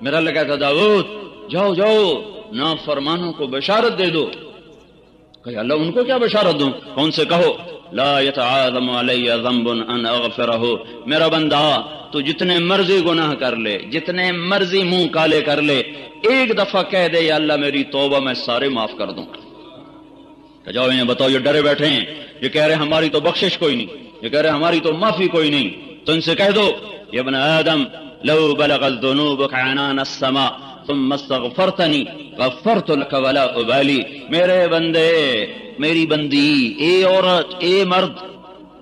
میرا اللہ کہتا داؤد جاؤ جاؤ نافرمانوں کو بشارت دے دو. کہ اللہ ان کو کیا بشارت دوں؟ کون سے کہو لا يتعاظم علی ذنب ان اغفرہ، میرا بندہ تو جتنے مرضی گناہ کر لے، جتنے مرضی منہ کالے کر لے، ایک دفعہ کہہ دے یا اللہ میری توبہ میں سارے معاف کر دوں. کہ جاؤ انہیں بتاؤ، یہ ڈرے بیٹھے ہیں، یہ کہہ رہے ہماری تو بخشش کوئی نہیں، یہ کہہ رہے ہماری تو معافی کوئی نہیں. تو ان سے کہہ دو یا ابن آدم لو بلغت ذنوبک عنان السماء ثم استغفرتنی غفرت لک ولا ابالی. میرے بندے، میری بندی، اے عورت، اے مرد،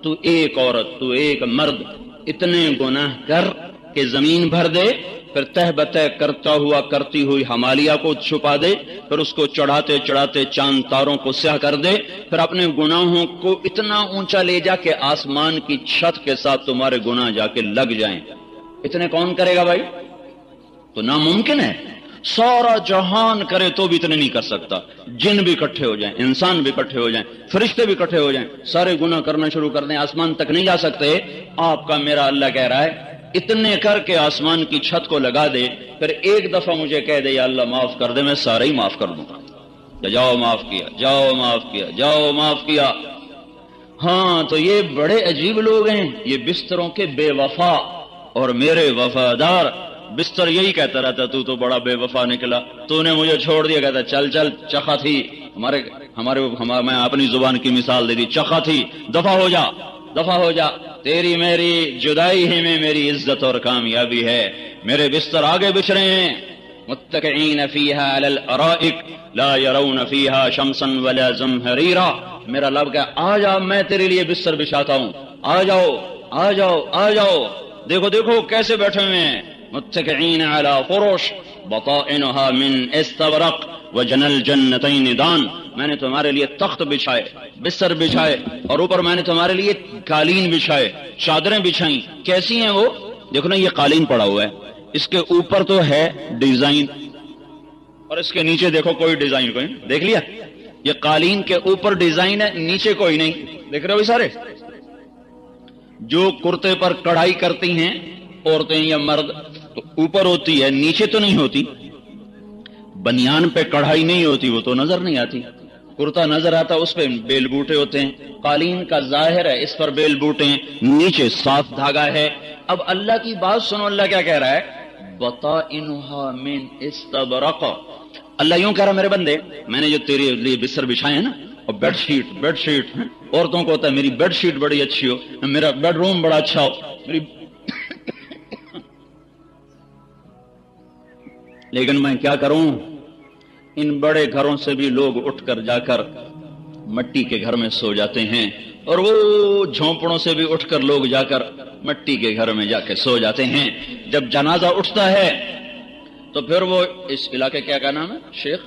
تو ایک عورت، تو ایک مرد، اتنے گناہ کر کہ زمین بھر دے، پھر تہ بتہ کرتا ہوا کرتی ہوئی ہمالیہ کو چھپا دے، پھر اس کو چڑھاتے چڑھاتے چاند تاروں کو سیاہ کر دے، پھر اپنے گناہوں کو اتنا اونچا لے جا کہ آسمان کی چھت کے ساتھ تمہارے گناہ جا کے لگ جائیں. اتنے کون کرے گا بھائی؟ تو ناممکن ہے. سارا جہان کرے تو بھی اتنے نہیں کر سکتا. جن بھی اکٹھے ہو جائیں، انسان بھی اکٹھے ہو جائیں، فرشتے بھی اکٹھے ہو جائیں، سارے گناہ کرنا شروع کر دیں، آسمان تک نہیں جا سکتے. آپ کا میرا اللہ کہہ رہا ہے اتنے کر کے آسمان کی چھت کو لگا دے، پھر ایک دفعہ مجھے کہہ دے یا اللہ معاف کر دے، میں سارے ہی معاف کر دوں گا. جاؤ معاف کیا، جاؤ معاف کیا، جاؤ معاف کیا. ہاں تو یہ بڑے عجیب لوگ ہیں، یہ بستروں کے بے وفا اور میرے وفادار. بستر یہی کہتا رہتا تو بڑا بے وفا نکلا، تو نے مجھے چھوڑ دیا. کہتا چل چل، چخا تھی ہمارے میں اپنی زبان کی مثال دے دی، چخا تھی، دفع ہو جا، دفع ہو جا. تیری میری جدائی ہی میں میری عزت اور کامیابی ہے. میرے بستر آگے بچھ رہے ہیں، متکئین فیہا علی الارائک لا یرون فیہا شمسا ولا زمہریرا. میرا لب کہ آ جا، میں تیرے لیے بستر بچھاتا ہوں، آ جاؤ آ جاؤ آ جاؤ. دیکھو دیکھو کیسے بیٹھے ہوئے ہیں، متکئین علی فرش بطائنها من استبرق وجنى الجنتین دان. میں نے تمہارے لیے تخت بچھائے، بستر بچھائے، اور اوپر میں نے تمہارے لیے قالین بچھائے، چادریں بچھائیں. کیسی ہیں وہ؟ دیکھو نا، یہ قالین پڑا ہوا ہے، اس کے اوپر تو ہے ڈیزائن، اور اس کے نیچے دیکھو کوئی ڈیزائن کوئی. دیکھ لیا؟ یہ قالین کے اوپر ڈیزائن ہے، نیچے کوئی نہیں. دیکھ رہے ہو سارے؟ جو کرتے پر کڑھائی کرتی ہیں عورتیں یا مرد تو اوپر ہوتی ہے، نیچے تو نہیں ہوتی. بنیان پہ کڑھائی نہیں ہوتی، وہ تو نظر نہیں آتی. کرتا نظر آتا، اس پہ بیل بوٹے ہوتے ہیں. قالین کا ظاہر ہے، اس پر بیل بوٹے ہیں، نیچے صاف دھاگا ہے. اب اللہ کی بات سنو، اللہ کیا کہہ رہا ہے؟ بطائنها من استبرق. اللہ یوں کہہ رہا میرے بندے، میں نے جو تیرے لیے بستر بچھائے ہیں نا، اور بیڈ شیٹ عورتوں کو ہوتا ہے میری بیڈ شیٹ بڑی اچھی ہو، میرا بیڈ روم بڑا اچھا ہو، میری لیکن میں کیا کروں، ان بڑے گھروں سے بھی لوگ اٹھ کر جا کر مٹی کے گھر میں سو جاتے ہیں، اور وہ جھونپڑوں سے بھی اٹھ کر لوگ جا کر مٹی کے گھر میں جا کے سو جاتے ہیں. جب جنازہ اٹھتا ہے تو پھر وہ، اس علاقے کیا نام ہے شیخ،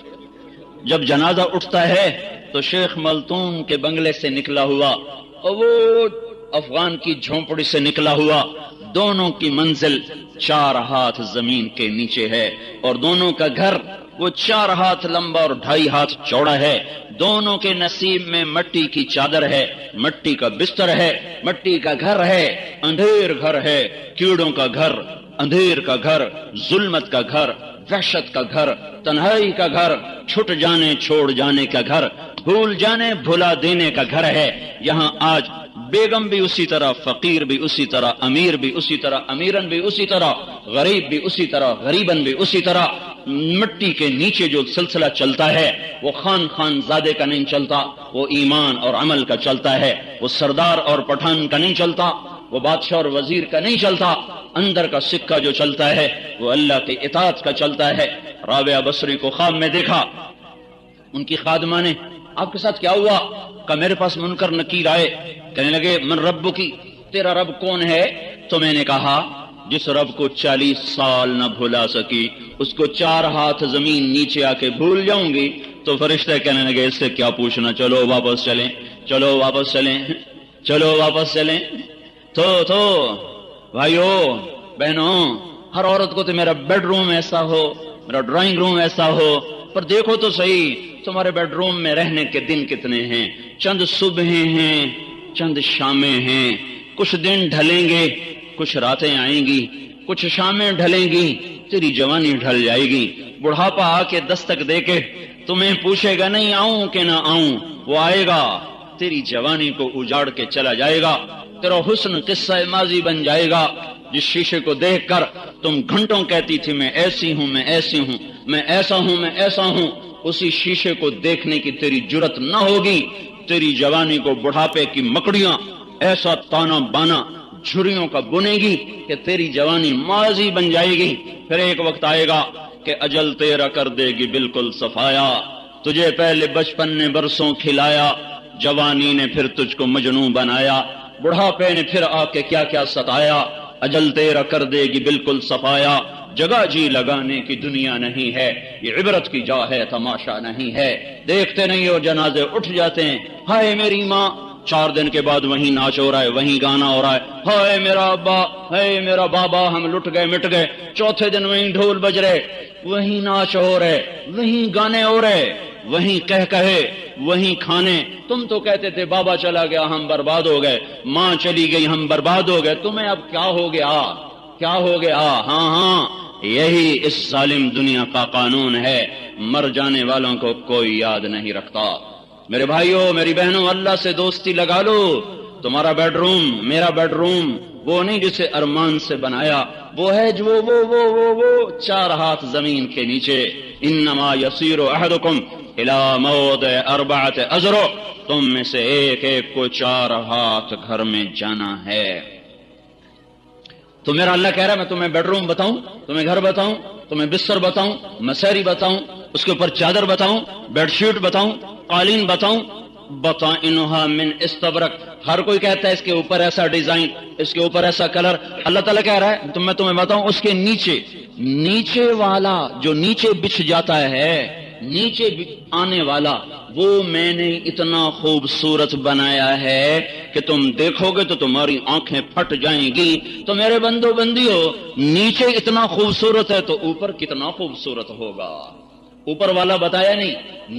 جب جنازہ اٹھتا ہے تو شیخ ملتون کے بنگلے سے نکلا ہوا اور وہ افغان کی جھونپڑی سے نکلا ہوا، دونوں کی منزل 4 ہاتھ زمین کے نیچے ہے، اور دونوں کا گھر وہ 4 ہاتھ لمبا اور 2.5 ہاتھ چوڑا ہے. دونوں کے نصیب میں مٹی کی چادر ہے، مٹی کا بستر ہے، مٹی کا گھر ہے، اندھیر گھر ہے، کیڑوں کا گھر، اندھیر کا گھر، ظلمت کا گھر، وحشت کا گھر، تنہائی کا گھر، چھٹ جانے چھوڑ جانے کا گھر، بھول جانے بھلا دینے کا گھر ہے. یہاں آج بیگم بھی اسی طرح، فقیر بھی اسی طرح، امیر بھی اسی طرح، امیرن بھی اسی طرح، غریب بھی اسی طرح، غریبن بھی اسی طرح. مٹی کے نیچے جو سلسلہ چلتا ہے وہ خان زادے کا نہیں چلتا، وہ ایمان اور عمل کا چلتا ہے. وہ سردار اور پٹھان کا نہیں چلتا، وہ بادشاہ اور وزیر کا نہیں چلتا. اندر کا سکہ جو چلتا ہے وہ اللہ کی اطاعت کا چلتا ہے. رابعہ بصری کو خواب میں دیکھا، ان کی خادمہ نے، آپ کے ساتھ کیا ہوا؟ کہ میرے پاس منکر نکیر آئے، کہنے لگے من رب کی، تیرا رب کون ہے؟ تو میں نے کہا جس رب کو 40 سال نہ بھلا سکی، اس کو 4 ہاتھ زمین نیچے آ کے بھول جاؤں گی. تو فرشتے کہنے لگے اس سے کیا پوچھنا، چلو واپس چلیں، چلو واپس چلیں، چلو واپس چلیں. تو بھائیو بہنوں، ہر عورت کو تو میرا بیڈ روم ایسا ہو، میرا ڈرائنگ روم ایسا ہو، پر دیکھو تو صحیح تمہارے بیڈ روم میں رہنے کے دن کتنے ہیں؟ چند صبحیں ہیں، چند شامیں ہیں. کچھ دن ڈھلیں گے، کچھ راتیں آئیں گی، کچھ شامیں ڈھلیں گی، تیری جوانی ڈھل جائے گی، بڑھاپا آ کے دستک دے کے تمہیں پوچھے گا نہیں آؤں کہ نہ آؤں، وہ آئے گا، تیری جوانی کو اجاڑ کے چلا جائے گا، تیرا حسن قصہ ماضی بن جائے گا۔ جس شیشے کو دیکھ کر تم گھنٹوں کہتی تھی میں ایسی ہوں، میں ایسی ہوں، میں ایسا ہوں، میں ایسا ہوں، اسی شیشے کو دیکھنے کی تیری جرت نہ ہوگی، تیری جوانی کو بڑھاپے کی مکڑیاں ایسا تانا بانا جھریوں کا بنے گی کہ تیری جوانی ماضی بن جائے گی۔ پھر ایک وقت آئے گا کہ اجل تیرا کر دے گی بالکل صفایا، تجھے پہلے بچپن نے برسوں کھلایا، جوانی نے پھر تجھ کو مجنوں بنایا، بڑھاپے نے پھر آ کے کیا کیا ستایا، اجل تیرا کر دے گی بالکل صفایا۔ جگہ جی لگانے کی دنیا نہیں ہے، یہ عبرت کی جا ہے، تماشا نہیں ہے۔ دیکھتے نہیں ہو جنازے اٹھ جاتے ہیں، ہائے میری ماں، 4 دن کے بعد وہیں ناچ ہو رہا ہے، وہیں گانا ہو رہا ہے، ہائے میرا ابا، ہائے میرا بابا، ہم لٹ گئے مٹ گئے۔ چوتھے دن وہیں ڈھول بج رہے، وہیں ناچ ہو رہے، وہیں گانے ہو رہے، وہیں کہہ کہے، وہیں کھانے۔ تم تو کہتے تھے بابا چلا گیا ہم برباد ہو گئے، ماں چلی گئی ہم برباد ہو گئے، تمہیں اب کیا ہو گیا؟ کیا ہو گیا؟ ہاں ہاں، یہی اس ظالم دنیا کا قانون ہے، مر جانے والوں کو کوئی یاد نہیں رکھتا۔ میرے بھائیوں، میری بہنوں، اللہ سے دوستی لگا لو۔ تمہارا بیڈ روم، میرا بیڈ روم وہ نہیں جسے ارمان سے بنایا، وہ ہے جو وہ 4 ہاتھ زمین کے نیچے۔ انما یسیر احدکم الی موضع 4 اذرع، تم میں سے ایک ایک کو 4 ہاتھ گھر میں جانا ہے۔ تو میرا اللہ کہہ رہا ہے میں تمہیں بیڈ روم بتاؤں، تمہیں گھر بتاؤں، تمہیں بستر بتاؤں، مساری بتاؤں، اس کے اوپر چادر بتاؤں، بیڈ شیٹ بتاؤں، قالین بتاؤں، بطائنها من استبرق۔ ہر کوئی کہتا ہے اس کے اوپر ایسا ڈیزائن، اس کے اوپر ایسا کلر۔ اللہ تعالیٰ کہہ رہا ہے میں تمہیں بتاؤں اس کے نیچے والا جو نیچے بچھ جاتا ہے، نیچے آنے والا، وہ میں نے اتنا خوبصورت بنایا ہے کہ تم دیکھو گے تو تمہاری آنکھیں پھٹ جائیں گی۔ تو میرے بندو بندیو، نیچے اتنا خوبصورت ہے تو اوپر کتنا خوبصورت ہوگا؟ اوپر والا بتایا نہیں،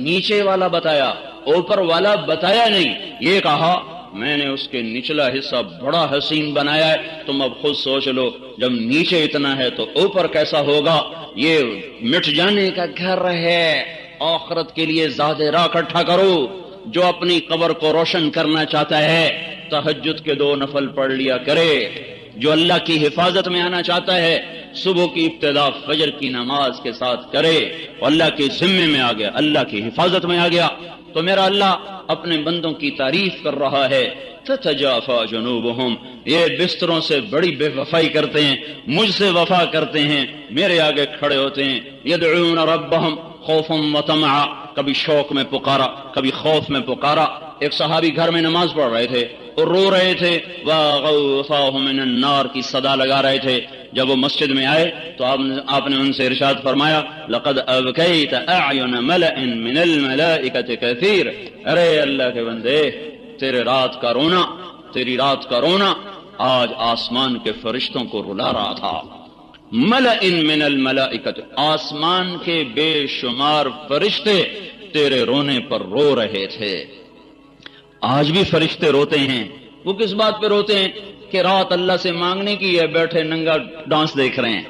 نیچے والا بتایا، اوپر والا بتایا نہیں۔ یہ کہا میں نے اس کے نچلا حصہ بڑا حسین بنایا ہے۔ تم اب خود سوچ لو، جب نیچے اتنا ہے تو اوپر کیسا ہوگا؟ یہ مٹ جانے کا گھر ہے، آخرت کے لیے زیادہ راہ اکٹھا کرو۔ جو اپنی قبر کو روشن کرنا چاہتا ہے تہجد کے 2 نفل پڑھ لیا کرے۔ جو اللہ کی حفاظت میں آنا چاہتا ہے صبح کی ابتدا فجر کی نماز کے ساتھ کرے، اور اللہ کے ذمے میں آ گیا، اللہ کی حفاظت میں آ گیا۔ تو میرا اللہ اپنے بندوں کی تعریف کر رہا ہے، تتجافى جنوبهم، یہ بستروں سے بڑی بے وفائی کرتے ہیں، مجھ سے وفا کرتے ہیں، میرے آگے کھڑے ہوتے ہیں، يدعون ربهم خوفا وطمعا، کبھی شوق میں پکارا، کبھی خوف میں پکارا۔ ایک صحابی گھر میں نماز پڑھ رہے تھے اور رو رہے تھے، وَغَوْفَاهُ مِنَ النَّارِ کی صدا لگا رہے تھے۔ جب وہ مسجد میں آئے تو آپ نے ان سے ارشاد فرمایا، لَقَدْ أَبْكَيْتَ أَعْيُنَ مَلَئٍ مِّنَ الْمَلَائِكَةِ كَثِيرٌ، ارے اللہ کے بندے، تیری رات کا رونا آج آسمان کے فرشتوں کو رلا رہا تھا۔ مَلَئٍ مِّنَ الْمَلَائِكَةِ، آسمان کے بے شمار فرشتے تیرے رونے پر رو رہے تھے۔ آج بھی فرشتے روتے ہیں۔ وہ کس بات پہ روتے ہیں؟ کہ رات اللہ سے مانگنے کی ہے، بیٹھے ننگا ڈانس دیکھ رہے ہیں،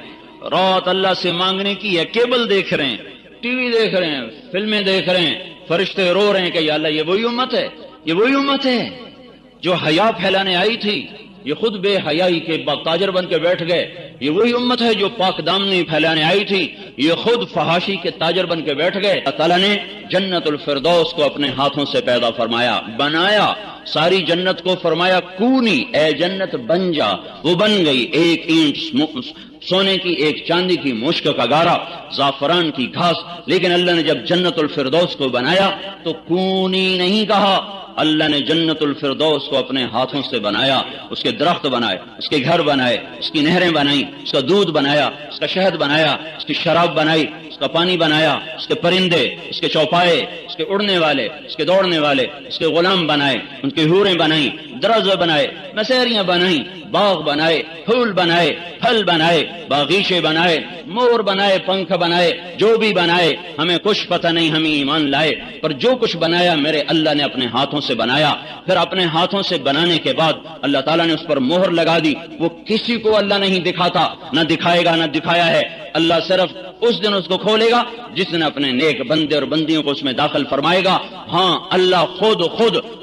رات اللہ سے مانگنے کی ہے، کیبل دیکھ رہے ہیں، ٹی وی دیکھ رہے ہیں، فلمیں دیکھ رہے ہیں، فرشتے رو رہے ہیں کہ یا اللہ یہ وہی امت ہے، یہ وہی امت ہے جو حیا پھیلانے آئی تھی، یہ خود بے حیائی کے تاجر بن کے بیٹھ گئے۔ یہ وہی امت ہے جو پاک دامنی پھیلانے آئی تھی، یہ خود فحاشی کے تاجر بن کے بیٹھ گئے۔ اللہ تعالیٰ نے جنت الفردوس کو اپنے ہاتھوں سے پیدا فرمایا، بنایا، ساری جنت کو فرمایا کونی، اے جنت بن جا، وہ بن گئی۔ 1 اینٹ سونے کی، 1 چاندی کی، مشک کا گارا، زعفران کی گھاس۔ لیکن اللہ نے جب جنت الفردوس کو بنایا تو کونی نہیں کہا، اللہ نے جنت الفردوس کو اپنے ہاتھوں سے بنایا، اس کے درخت بنائے، اس کے گھر بنائے، اس کی نہریں بنائیں، اس کا دودھ بنایا، اس کا شہد بنایا، اس کی شراب بنائی، اس کا پانی بنایا، اس کے پرندے، اس کے چوپائے، اس کے اڑنے والے، اس کے دوڑنے والے، اس کے غلام بنائے، ان کی حوریں بنائیں۔ درز بنائے، مسیریاں بنائیں، باغ بنائے، پھول بنائے، پھل بنائے، باغیچے بنائے، مور بنائے، پنکھ بنائے، جو بھی بنائے ہمیں کچھ پتہ نہیں، ہمیں ایمان لائے، پر جو کچھ بنایا میرے اللہ نے اپنے ہاتھوں سے بنایا۔ پھر اپنے ہاتھوں سے بنانے کے بعد اللہ تعالیٰ نے اس پر مہر لگا دی، وہ کسی کو اللہ نہیں دکھاتا، نہ دکھائے گا، نہ دکھایا ہے۔ اللہ صرف اس دن اس کو کھولے گا جس نے اپنے نیک بندے اور بندیوں کو اس میں داخل فرمائے گا۔ ہاں، اللہ خود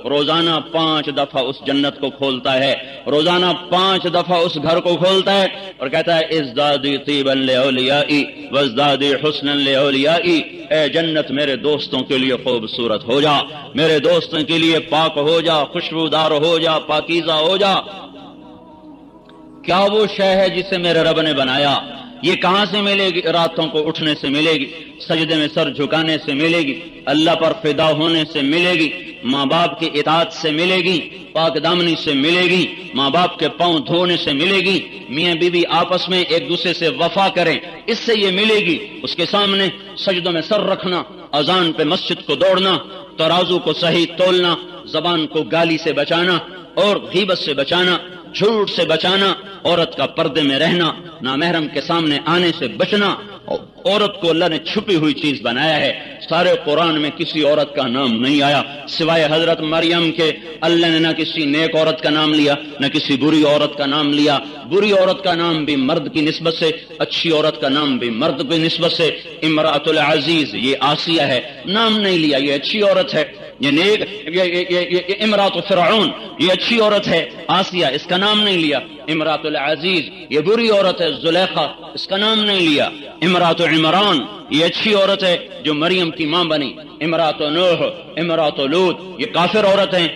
روزانہ 5 دفعہ اس جنت کو کھولتا ہے، روزانہ 5 دفعہ اس گھر کو کھولتا ہے اور کہتا ہے ازدادی طیبا لاولیائی وازدادی حسنا لاولیائی، اے جنت میرے دوستوں کے لیے خوبصورت ہو جا، میرے دوستوں کے لیے پاک ہو جا، خوشبودار ہو جا، پاکیزہ ہو جا۔ کیا وہ شے ہے جسے میرے رب نے بنایا؟ یہ کہاں سے ملے گی؟ راتوں کو اٹھنے سے ملے گی، سجدے میں سر جھکانے سے ملے گی، اللہ پر فدا ہونے سے ملے گی، ماں باپ کی اطاعت سے ملے گی، پاک دامنی سے ملے گی، ماں باپ کے پاؤں دھونے سے ملے گی، میاں بیوی آپس میں ایک دوسرے سے وفا کریں، اس سے یہ ملے گی۔ اس کے سامنے سجدوں میں سر رکھنا، اذان پہ مسجد کو دوڑنا، ترازو کو صحیح تولنا، زبان کو گالی سے بچانا اور غیبت سے بچانا، جھوٹ سے بچانا، عورت کا پردے میں رہنا، نامحرم کے سامنے آنے سے بچنا۔ عورت کو اللہ نے چھپی ہوئی چیز بنایا ہے۔ سارے قرآن میں کسی عورت کا نام نہیں آیا سوائے حضرت مریم کے۔ اللہ نے نہ کسی نیک عورت کا نام لیا، نہ کسی بری عورت کا نام لیا۔ بری عورت کا نام بھی مرد کی نسبت سے، اچھی عورت کا نام بھی مرد کی نسبت سے۔ امرأۃ العزیز یہ آسیہ ہے، نام نہیں لیا، یہ اچھی عورت ہے۔ یہ نیک یہ امرأۃ فرعون یہ اچھی عورت ہے، آسیہ اس کا نام نہیں لیا۔ امرأۃ العزیز یہ بری عورت ہے، زلیخا اس کا نام نہیں لیا۔ امرأۃ عمران یہ اچھی عورت ہے جو مریم کی ماں بنی۔ امرأۃ نوح، امرأۃ لوط یہ کافر عورت ہیں،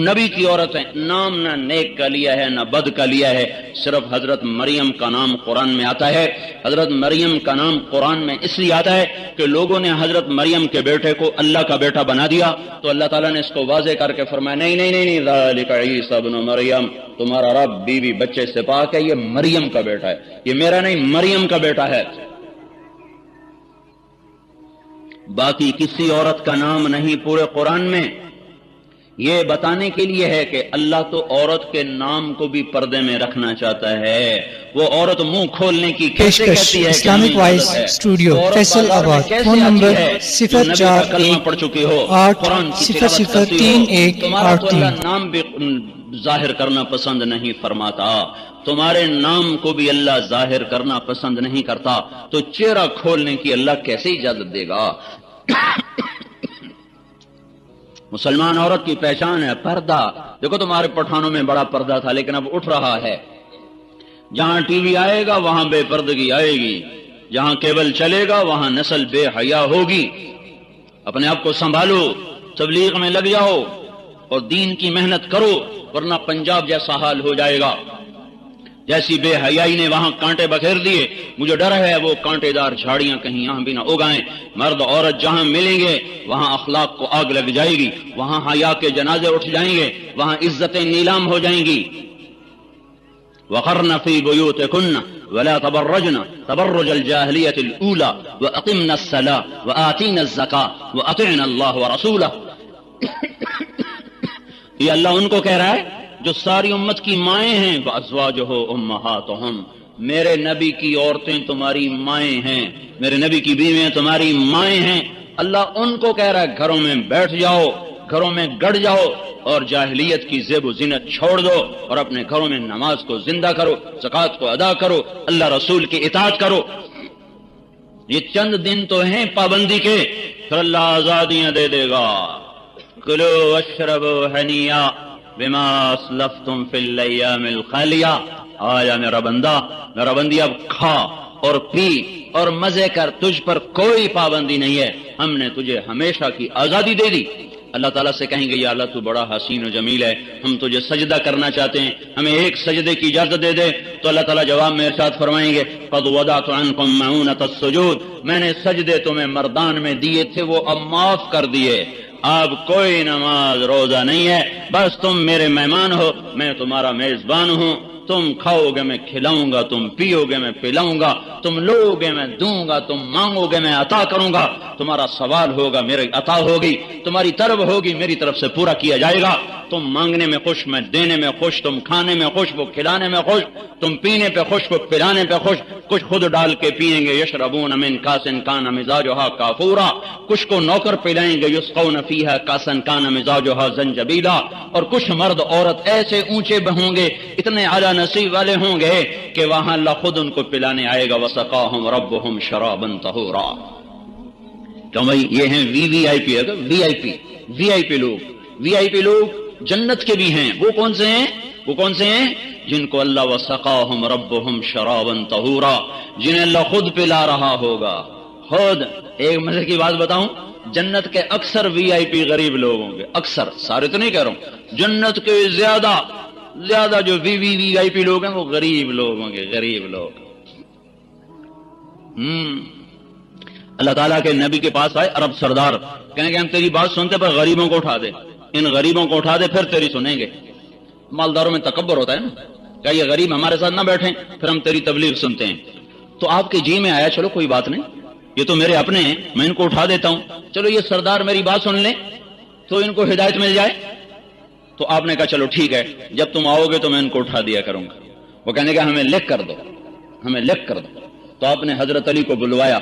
نبی کی عورت ہیں، نام نہ نیک کا لیا ہے نہ بد کا لیا ہے، صرف حضرت مریم کا نام قرآن میں آتا ہے۔ حضرت مریم کا نام قرآن میں اس لیے آتا ہے کہ لوگوں نے حضرت مریم کے بیٹے کو اللہ کا بیٹا بنا دیا، تو اللہ تعالیٰ نے اس کو واضح کر کے فرمایا نہیں نہیں نہیں نہیں، ذالک عیسی ابن مریم، تمہارا رب بیوی بچے سے پاک ہے، یہ مریم کا بیٹا ہے، یہ میرا نہیں مریم کا بیٹا ہے۔ باقی کسی عورت کا نام نہیں پورے قرآن میں۔ یہ بتانے کے لیے ہے کہ اللہ تو عورت کے نام کو بھی پردے میں رکھنا چاہتا ہے۔ وہ عورت منہ کھولنے کی کیسے کہتی ہے؟ اسلامک وائس اسٹوڈیو فیصل آباد، فون نمبر 0418800318۔ تمہارا نام بھی ظاہر کرنا پسند نہیں فرماتا، تمہارے نام کو بھی اللہ ظاہر کرنا پسند نہیں کرتا، تو چہرہ کھولنے کی اللہ کیسے اجازت دے گا؟ مسلمان عورت کی پہچان ہے پردہ۔ دیکھو تمہارے پٹھانوں میں بڑا پردہ تھا لیکن اب اٹھ رہا ہے۔ جہاں ٹی وی آئے گا وہاں بے پردگی آئے گی، جہاں کیبل چلے گا وہاں نسل بے حیا ہوگی۔ اپنے آپ کو سنبھالو، تبلیغ میں لگ جاؤ اور دین کی محنت کرو، ورنہ پنجاب جیسا حال ہو جائے گا۔ جیسی بے حیائی نے وہاں کانٹے بکھیر دیے، مجھے ڈر ہے وہ کانٹے دار جھاڑیاں کہیں یہاں بھی نہ اگائیں۔ مرد عورت جہاں ملیں گے وہاں اخلاق کو آگ لگ جائے گی، وہاں حیا کے جنازے اٹھ جائیں گے، وہاں عزتیں نیلام ہو جائیں گی۔ وَقَرْنَ فِي بُيُوتِكُنَّ وَلَا تَبَرَّجْنَ تَبَرُّجَ الْجَاهِلِيَّةِ الْأُولَى وَأَقِمْنَ الصَّلَاةَ وَآتِينَ الزَّكَاةَ وَأَطِعْنَ اللَّهَ وَرَسُولَهُ۔ یہ اللہ ان کو کہہ رہا ہے جو ساری امت کی مائیں ہیں، وَأَزْوَاجُهُ أُمَّهَاتُهُم، میرے نبی کی عورتیں تمہاری مائیں ہیں، میرے نبی کی بیویاں تمہاری مائیں ہیں۔ اللہ ان کو کہہ رہا ہے گھروں میں بیٹھ جاؤ، گھروں میں گڑ جاؤ اور جاہلیت کی زیب و زینت چھوڑ دو اور اپنے گھروں میں نماز کو زندہ کرو، زکوٰۃ کو ادا کرو، اللہ رسول کی اطاعت کرو۔ یہ چند دن تو ہیں پابندی کے، پھر اللہ آزادیاں دے دے گا۔ کلوا واشربوا ہنیئا بما اسلفتم فی الایام الخالیہ۔ آیا میرا بندہ، میرا بندی، اب کھا اور پی اور مزے کر، تجھ پر کوئی پابندی نہیں ہے، ہم نے تجھے ہمیشہ کی آزادی دے دی۔ اللہ تعالیٰ سے کہیں گے یا اللہ تو بڑا حسین و جمیل ہے، ہم تجھے سجدہ کرنا چاہتے ہیں، ہمیں ایک سجدے کی اجازت دے دے، تو اللہ تعالیٰ جواب میں ارشاد فرمائیں گے قد وضعت عنکم معونۃ السجود، میں نے سجدے تمہیں مردان میں دیے تھے، وہ اب معاف کر دیے، اب کوئی نماز روزہ نہیں ہے، بس تم میرے مہمان ہو، میں تمہارا میزبان ہوں، تم کھاؤ گے میں کھلاؤں گا، تم پیو گے میں پلاؤں گا، تم لو گے میں دوں گا، تم مانگو گے میں عطا کروں گا، تمہارا سوال ہوگا میری عطا ہوگی، تمہاری طلب ہوگی میری طرف سے پورا کیا جائے گا، تم مانگنے میں خوش، میں دینے میں خوش، تم کھانے میں خوش، وہ کھلانے میں خوش، تم پینے پہ خوش، وہ پلانے پہ خوش، کچھ خود ڈال کے پیئیں گے، یشربون من کاس کان مزاجها کافورا، کچھ کو نوکر پلائیں گے، یسقون فیہا کاسا کان مزاجها زنجبیلا، اور کچھ مرد عورت ایسے اونچے ہوں گے، اتنے اعلیٰ نصیب والے ہوں گے کہ وہاں اللہ خود ان کو پلانے آئے گا، وسقاہم ربہم شرابا طہورا۔ تو بھائی یہ ہیں وی آئی پی، وی آئی پی لوگ، وی آئی پی لوگ جنت کے بھی ہیں۔ وہ کون سے ہیں؟ وہ کون سے ہیں؟ جن کو اللہ وسقاہم ربہم شرابا طہورا، جنہیں اللہ خود پلا رہا ہوگا خود۔ ایک مزے کی بات بتاؤں، جنت کے اکثر وی آئی پی غریب لوگ ہوں گے، اکثر، سارے تو نہیں کہہ رہا ہوں، جنت کے زیادہ جو وی آئی پی لوگ ہیں وہ غریب لوگ ہوں گے، غریب لوگ۔ اللہ تعالیٰ کے نبی کے پاس آئے عرب سردار، کہیں گے ہم تیری بات سنتے پر غریبوں کو اٹھا دے، ان غریبوں کو اٹھا دے پھر تیری سنیں گے۔ مالداروں میں تکبر ہوتا ہے نا، کہ یہ غریب ہمارے ساتھ نہ بیٹھیں پھر ہم تیری تبلیغ سنتے ہیں۔ تو آپ کے جی میں آیا چلو کوئی بات نہیں، یہ تو میرے اپنے ہیں، میں ان کو اٹھا دیتا ہوں، چلو یہ سردار میری بات سن لیں تو ان کو ہدایت مل جائے۔ تو آپ نے کہا چلو ٹھیک ہے، جب تم آؤ گے تو میں ان کو اٹھا دیا کروں گا۔ وہ کہنے کہ ہمیں لکھ کر دو، ہمیں لکھ کر دو۔ تو آپ نے حضرت علی کو بلوایا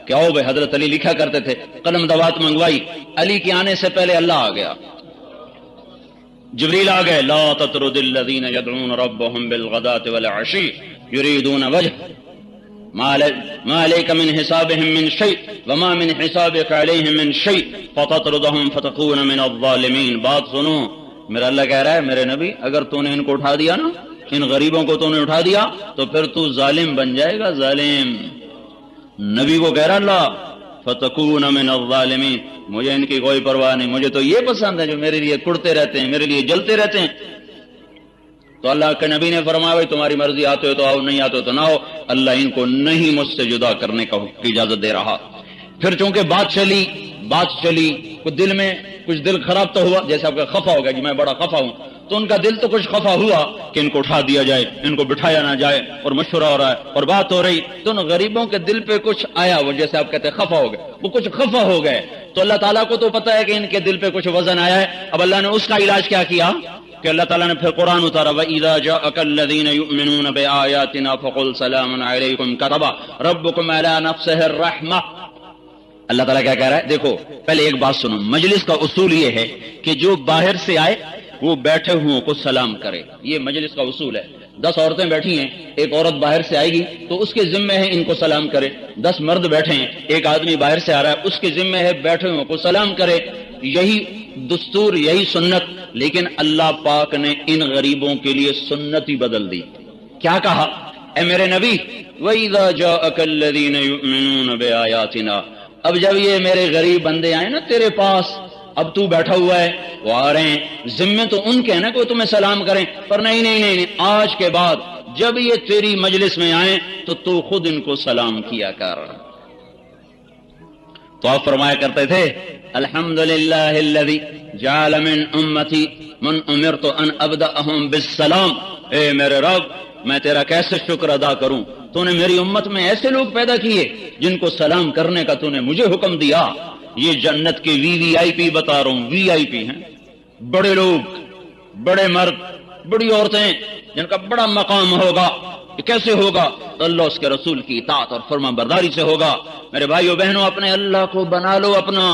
کہ آؤ بھائی، حضرت علی لکھا کرتے تھے، قلم دوات منگوائی، علی کے آنے سے پہلے اللہ آ گیا، جبریل آ گئے، لا تطرد الذین یدعون ربهم بالغداة والعشی یریدون وجہ ما علیک من حسابهم من شیء وما من حسابک علیہم من شیء فتطردهم فتکون من الظالمین۔ بات سنو، میرا اللہ کہہ رہا ہے میرے نبی، اگر تو نے ان کو اٹھا دیا نا، ان غریبوں کو تو نے اٹھا دیا تو پھر تو ظالم بن جائے گا، ظالم۔ نبی کو کہہ رہا اللہ فتکون من الظالمین، مجھے ان کی کوئی پرواہ نہیں، مجھے تو یہ پسند ہے جو میرے لیے کڑتے رہتے ہیں، میرے لیے جلتے رہتے ہیں۔ تو اللہ کے نبی نے فرمایا بھائی تمہاری مرضی، آتے ہو تو آؤ، نہیں آتے ہو تو نہ آؤ، اللہ ان کو نہیں مجھ سے جدا کرنے کا اجازت دے رہا۔ پھر چونکہ بات چلی کچھ دل میں کچھ دل خراب تو ہوا، جیسے آپ کا خفا ہو گیا کہ میں بڑا خفا ہوں، تو ان کا دل تو کچھ خفا ہوا کہ ان کو اٹھا دیا جائے، ان کو بٹھایا نہ جائے، اور مشورہ ہو رہا ہے اور بات ہو رہی، تو ان غریبوں کے دل پہ کچھ آیا، وہ جیسے آپ کہتے ہیں خفا ہو گئے، وہ کچھ خفا ہو گئے۔ تو اللہ تعالیٰ کو تو پتا ہے کہ ان کے دل پہ کچھ وزن آیا ہے، اب اللہ نے اس کا علاج کیا کیا کہ اللہ تعالیٰ نے پھر قرآن اتارا، وَإِذَا جَاءَكَ الَّذِينَ يُؤْمِنُونَ بِآيَاتِنَا فَقُلْ سَلَامٌ عَلَيْكُمْ كَتَبَ رَبُّكُمْ عَلَى نَفْسِهِ الرَّحْمَةَ۔ اللہ تعالیٰ کیا کہہ رہا ہے؟ دیکھو پہلے ایک بات سنو، مجلس کا اصول یہ ہے کہ جو باہر سے آئے وہ بیٹھے ہوں کو سلام کرے، یہ مجلس کا اصول ہے۔ 10 عورتیں بیٹھی ہیں، ایک عورت باہر سے آئے گی تو اس کے ذمہ ہے ان کو سلام کرے۔ 10 مرد بیٹھے ہیں، ایک آدمی باہر سے آ رہا ہے، اس کے ذمہ ہے بیٹھے ہوں کو سلام کرے۔ یہی دستور، یہی سنت، لیکن اللہ پاک نے ان غریبوں کے لیے سنت ہی بدل دی۔ کیا کہا؟ اے میرے نبی وَإِذَا جَاءَكَ الَّذِينَ يُؤْمِنُونَ بِآيَاتِنَا، اب جب یہ میرے غریب بندے آئے نا تیرے پاس، اب تو بیٹھا ہوا ہے، وہ آ رہے ہیں، ذمے تو ان کے ہیں نا کہ وہ تمہیں سلام کریں، پر نہیں، آج کے بعد جب یہ تیری مجلس میں آئیں تو خود ان کو سلام کیا کر۔ تو آپ فرمایا کرتے تھے الحمدللہ الذی جعل من امتی من امرت ان ابدأہم بالسلام، اے میرے رب میں تیرا کیسے شکر ادا کروں، تو نے میری امت میں ایسے لوگ پیدا کیے جن کو سلام کرنے کا تو نے مجھے حکم دیا۔ یہ جنت کے وی آئی پی بتا رہا ہوں، وی آئی پی ہیں، بڑے لوگ، بڑے مرد، بڑی عورتیں، جن کا بڑا مقام ہوگا۔ یہ کیسے ہوگا؟ تو اللہ اس کے رسول کی اطاعت اور فرما برداری سے ہوگا۔ میرے بھائیو بہنوں، اپنے اللہ کو بنا لو اپنا،